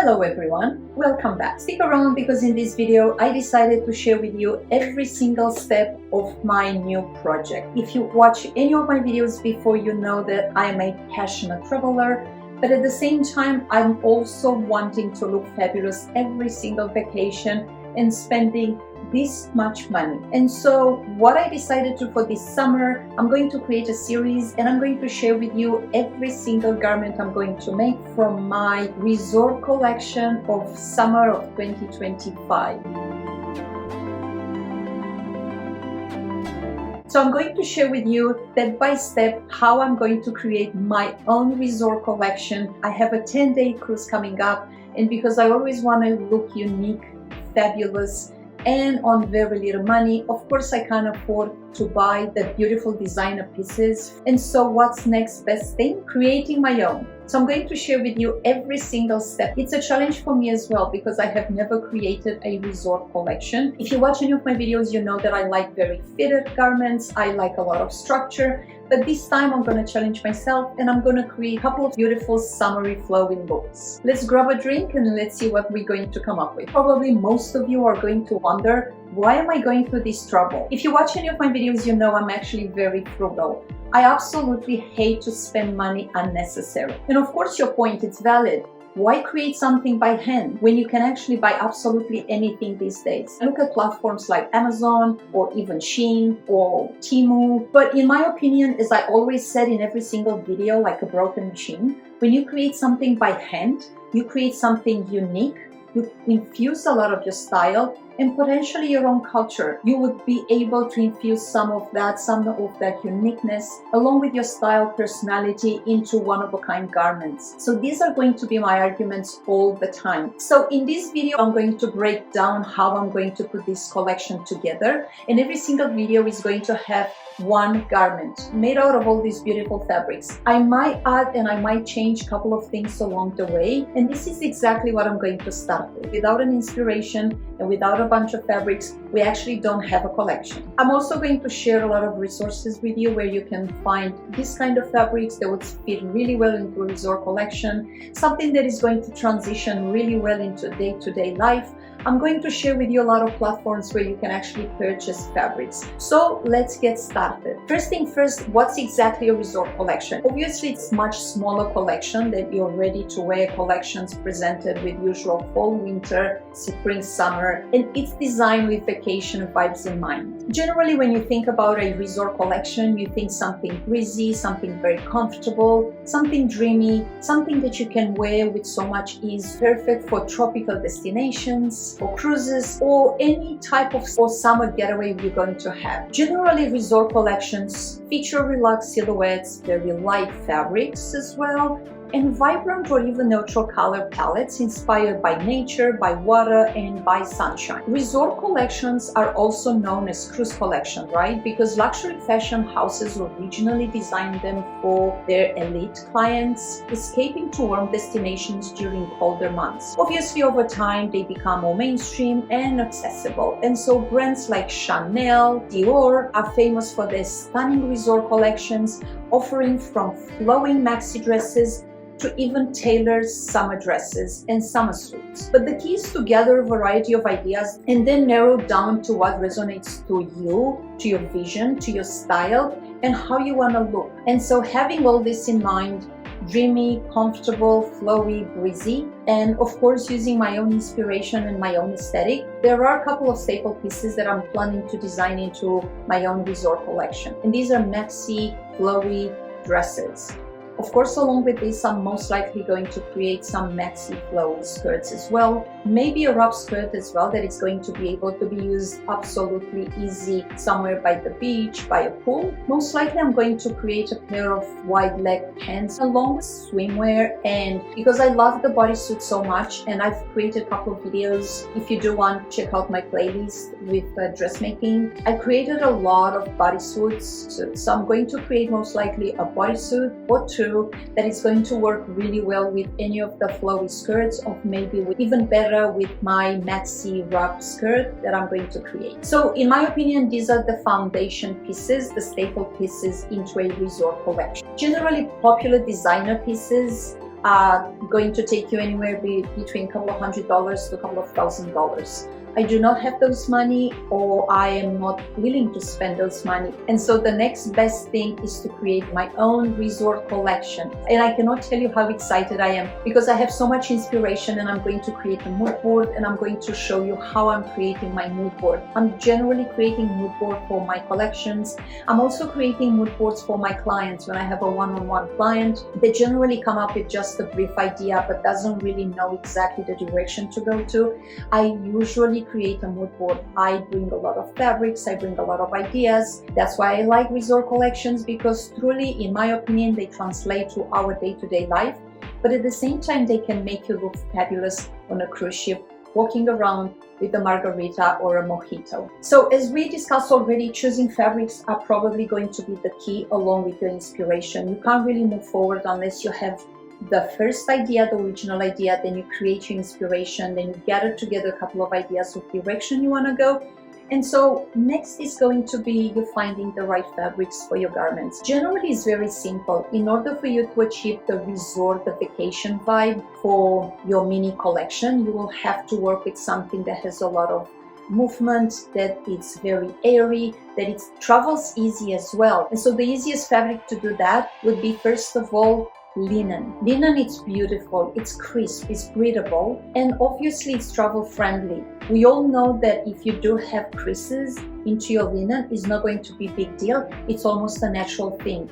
Hello everyone, welcome back. Stick around because in this video I decided to share with you every single step of my new project. If you watch any of my videos before, you know that I am a passionate traveler, but at the same time I'm also wanting to look fabulous every single vacation and spending this much money. And so what I decided to for this summer, I'm going to create a series and I'm going to share with you every single garment I'm going to make from my resort collection of summer of 2025. So I'm going to share with you step by step how I'm going to create my own resort collection. I have a 10-day cruise coming up, and because I always want to look unique, fabulous, and on very little money, of course I can't afford to buy the beautiful designer pieces. And so what's next best thing? Creating my own. So I'm going to share with you every single step. It's a challenge for me as well because I have never created a resort collection. If you watch any of my videos, you know that I like very fitted garments. I like a lot of structure. But this time I'm going to challenge myself and I'm going to create a couple of beautiful summery flowing looks. Let's grab a drink and let's see what we're going to come up with. Probably most of you are going to wonder, why am I going through this trouble? If you watch any of my videos, you know I'm actually very frugal. I absolutely hate to spend money unnecessarily. And of course your point is valid. Why create something by hand when you can actually buy absolutely anything these days? Look at platforms like Amazon or even Shein or Temu. But in my opinion, as I always said in every single video, like a broken machine, when you create something by hand, you create something unique, you infuse a lot of your style and potentially your own culture. You would be able to infuse some of that uniqueness along with your style, personality into one-of-a-kind garments. So these are going to be my arguments all the time. So in this video, I'm going to break down how I'm going to put this collection together, and every single video is going to have one garment made out of all these beautiful fabrics. I might add and I might change a couple of things along the way, and this is exactly what I'm going to start with. Without an inspiration and without a bunch of fabrics, we actually don't have a collection. I'm also going to share a lot of resources with you where you can find this kind of fabrics that would fit really well into a resort collection, something that is going to transition really well into day-to-day life. I'm going to share with you a lot of platforms where you can actually purchase fabrics. So let's get started. First thing first, what's exactly a resort collection? Obviously, it's a much smaller collection than your ready-to-wear collections presented with usual fall, winter, spring, summer, and it's designed with vacation vibes in mind. Generally, when you think about a resort collection, you think something breezy, something very comfortable, something dreamy, something that you can wear with so much ease, perfect for tropical destinations, for cruises, or any type of summer getaway you're going to have. Generally, resort collections feature relaxed silhouettes, very light fabrics as well, and vibrant or even neutral color palettes inspired by nature, by water, and by sunshine. Resort collections are also known as cruise collections, right? Because luxury fashion houses originally designed them for their elite clients, escaping to warm destinations during colder months. Obviously, over time, they become more mainstream and accessible. And so brands like Chanel, Dior are famous for their stunning resort collections, offering from flowing maxi dresses to even tailored summer dresses and summer suits. But the key is to gather a variety of ideas and then narrow down to what resonates to you, to your vision, to your style, and how you want to look. And so having all this in mind, dreamy, comfortable, flowy, breezy, and of course using my own inspiration and my own aesthetic, there are a couple of staple pieces that I'm planning to design into my own resort collection. And these are maxi, flowy dresses. Of course, along with this, I'm most likely going to create some maxi flowy skirts as well. Maybe a wrap skirt as well that is going to be able to be used absolutely easy somewhere by the beach, by a pool. Most likely I'm going to create a pair of wide leg pants along with swimwear, and because I love the bodysuit so much and I've created a couple of videos, if you do want to check out my playlist with dressmaking, I created a lot of bodysuits. So I'm going to create most likely a bodysuit or two that is going to work really well with any of the flowy skirts, or maybe even better with my maxi wrap skirt that I'm going to create. So in my opinion, these are the foundation pieces, the staple pieces into a resort collection. Generally popular designer pieces are going to take you anywhere between a couple of $100 to a couple of $1,000. I do not have those money, or I am not willing to spend those money. And so the next best thing is to create my own resort collection. And I cannot tell you how excited I am, because I have so much inspiration, and I'm going to create a mood board, and I'm going to show you how I'm creating my mood board. I'm generally creating mood board for my collections. I'm also creating mood boards for my clients. When I have a one-on-one client, they generally come up with just a brief idea but doesn't really know exactly the direction to go to. I usually create a mood board. I bring a lot of fabrics, I bring a lot of ideas. That's why I like resort collections, because truly, in my opinion, they translate to our day-to-day life, but at the same time they can make you look fabulous on a cruise ship, walking around with a margarita or a mojito. So as we discussed already, choosing fabrics are probably going to be the key, along with your inspiration. You can't really move forward unless you have the first idea, the original idea, then you create your inspiration, then you gather together a couple of ideas of direction you want to go. And so next is going to be you finding the right fabrics for your garments. Generally, it's very simple. In order for you to achieve the resort, the vacation vibe for your mini collection, you will have to work with something that has a lot of movement, that it's very airy, that it travels easy as well. And so the easiest fabric to do that would be, first of all, linen. Linen, it's beautiful, it's crisp, it's breathable, and obviously it's travel friendly. We all know that if you do have creases into your linen, it's not going to be a big deal. It's almost a natural thing.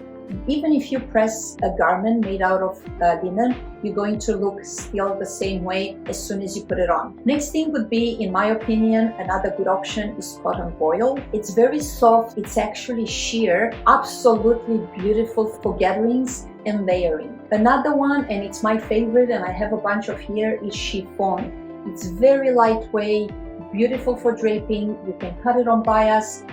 Even if you press a garment made out of linen, you're going to look still the same way as soon as you put it on. Next thing would be, in my opinion, another good option is cotton voile. It's very soft, it's actually sheer, absolutely beautiful for gatherings and layering. Another one, and it's my favorite, and I have a bunch of here, is chiffon. It's very lightweight, beautiful for draping. You can cut it on bias.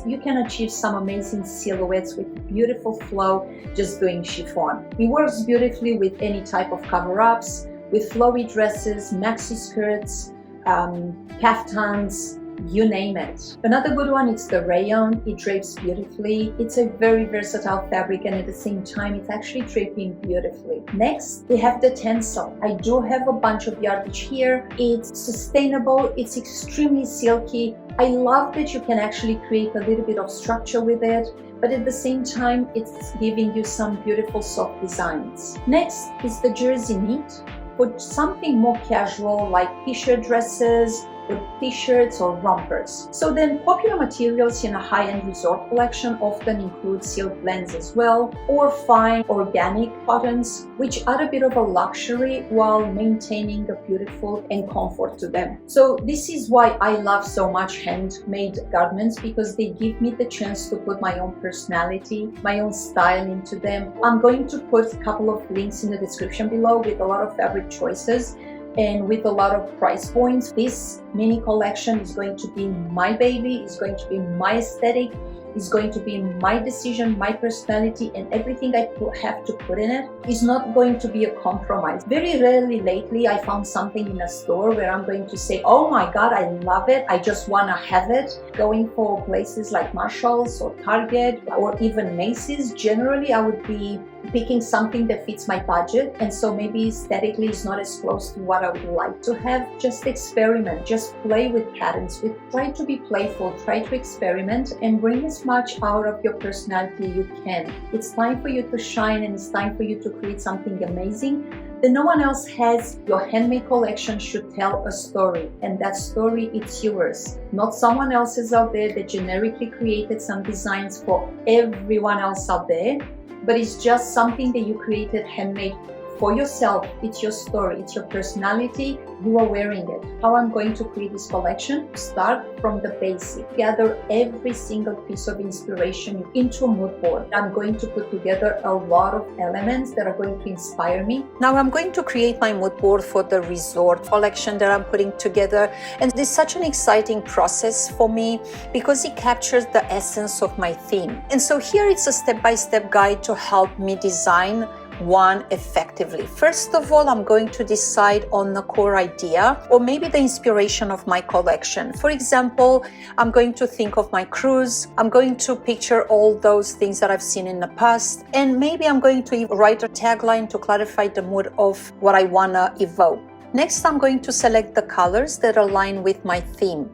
You can achieve some amazing silhouettes with beautiful flow just doing chiffon. It works beautifully with any type of cover-ups, with flowy dresses, maxi skirts, kaftans, you name it. Another good one is the rayon. It drapes beautifully. It's a very versatile fabric, and at the same time it's actually draping beautifully. Next, we have the tencel. I do have a bunch of yardage here. It's sustainable, it's extremely silky. I love that you can actually create a little bit of structure with it, but at the same time it's giving you some beautiful soft designs. Next is the jersey knit. For something more casual like t-shirt dresses, with t-shirts or rompers. So then, popular materials in a high-end resort collection often include silk blends as well, or fine organic cottons, which add a bit of a luxury while maintaining a beautiful and comfort to them. So this is why I love so much handmade garments, because they give me the chance to put my own personality, my own style into them. I'm going to put a couple of links in the description below with a lot of fabric choices and with a lot of price points. This mini collection is going to be my baby, it's going to be my aesthetic, it's going to be my decision, my personality, and everything I have to put in it is not going to be a compromise. Very rarely lately I found something in a store where I'm going to say, oh my god, I love it, I just want to have it. Going for places like Marshall's or Target or even Macy's, generally I would be picking something that fits my budget, and so maybe aesthetically it's not as close to what I would like to have. Just experiment, just play with patterns, try to be playful, try to experiment and bring as much out of your personality you can. It's time for you to shine, and it's time for you to create something amazing that no one else has. Your handmade collection should tell a story, and that story, it's yours, not someone else's out there that generically created some designs for everyone else out there, but it's just something that you created handmade for yourself. It's your story, it's your personality, you are wearing it. How I'm going to create this collection? Start from the basic. Gather every single piece of inspiration into a mood board. I'm going to put together a lot of elements that are going to inspire me. Now I'm going to create my mood board for the resort collection that I'm putting together, and this is such an exciting process for me because it captures the essence of my theme. And so here it's a step-by-step guide to help me design one effectively. First of all, I'm going to decide on the core idea or maybe the inspiration of my collection. For example, I'm going to think of my cruise. I'm going to picture all those things that I've seen in the past, and maybe I'm going to write a tagline to clarify the mood of what I want to evoke. Next, I'm going to select the colors that align with my theme.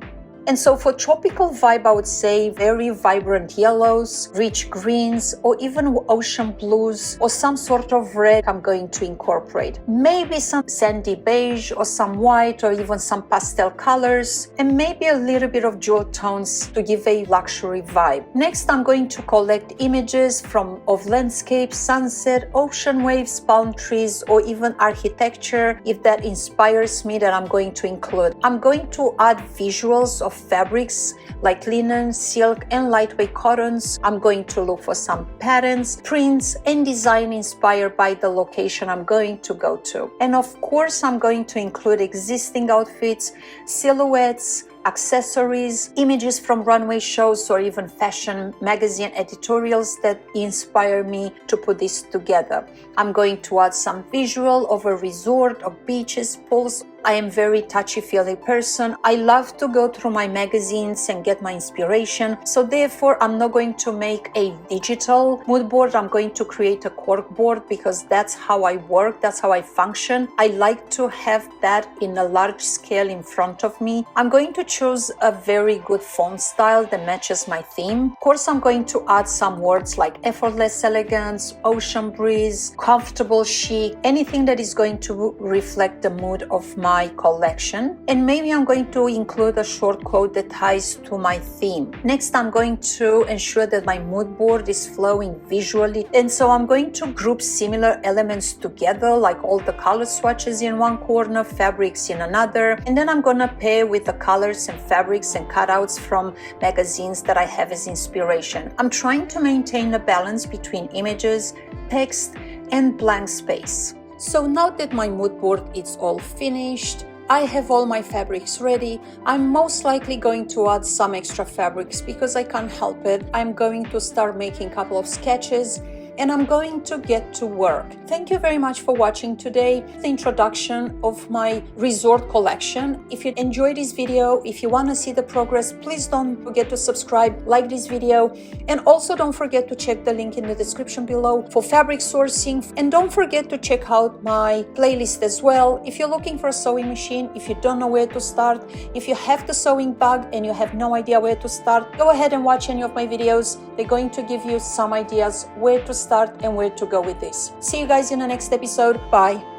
And so for tropical vibe, I would say very vibrant yellows, rich greens, or even ocean blues, or some sort of red I'm going to incorporate. Maybe some sandy beige, or some white, or even some pastel colors, and maybe a little bit of jewel tones to give a luxury vibe. Next, I'm going to collect images of landscapes, sunset, ocean waves, palm trees, or even architecture, if that inspires me, that I'm going to include. I'm going to add visuals of fabrics like linen, silk, and lightweight cottons. I'm going to look for some patterns, prints, and design inspired by the location I'm going to go to. And of course, I'm going to include existing outfits, silhouettes, accessories, images from runway shows, or even fashion magazine editorials that inspire me to put this together. I'm going to add some visual of a resort, of beaches, pools. I am very touchy-feely person. I love to go through my magazines and get my inspiration. So therefore, I'm not going to make a digital mood board. I'm going to create a cork board because that's how I work. That's how I function. I like to have that in a large scale in front of me. I'm going to choose a very good font style that matches my theme. Of course, I'm going to add some words like effortless elegance, ocean breeze, comfortable chic, anything that is going to reflect the mood of my collection. And maybe I'm going to include a short quote that ties to my theme. Next, I'm going to ensure that my mood board is flowing visually. And so I'm going to group similar elements together, like all the color swatches in one corner, fabrics in another. And then I'm going to pair with the colors and fabrics and cutouts from magazines that I have as inspiration. I'm trying to maintain a balance between images, text, and blank space. So now that my mood board is all finished, I have all my fabrics ready. I'm most likely going to add some extra fabrics because I can't help it. I'm going to start making a couple of sketches and I'm going to get to work. Thank you very much for watching today, the introduction of my resort collection. If you enjoyed this video, if you want to see the progress, please don't forget to subscribe, like this video, and also don't forget to check the link in the description below for fabric sourcing. And don't forget to check out my playlist as well. If you're looking for a sewing machine, if you don't know where to start, if you have the sewing bug and you have no idea where to start, go ahead and watch any of my videos. They're going to give you some ideas where to start and where to go with this. See you guys in the next episode. Bye.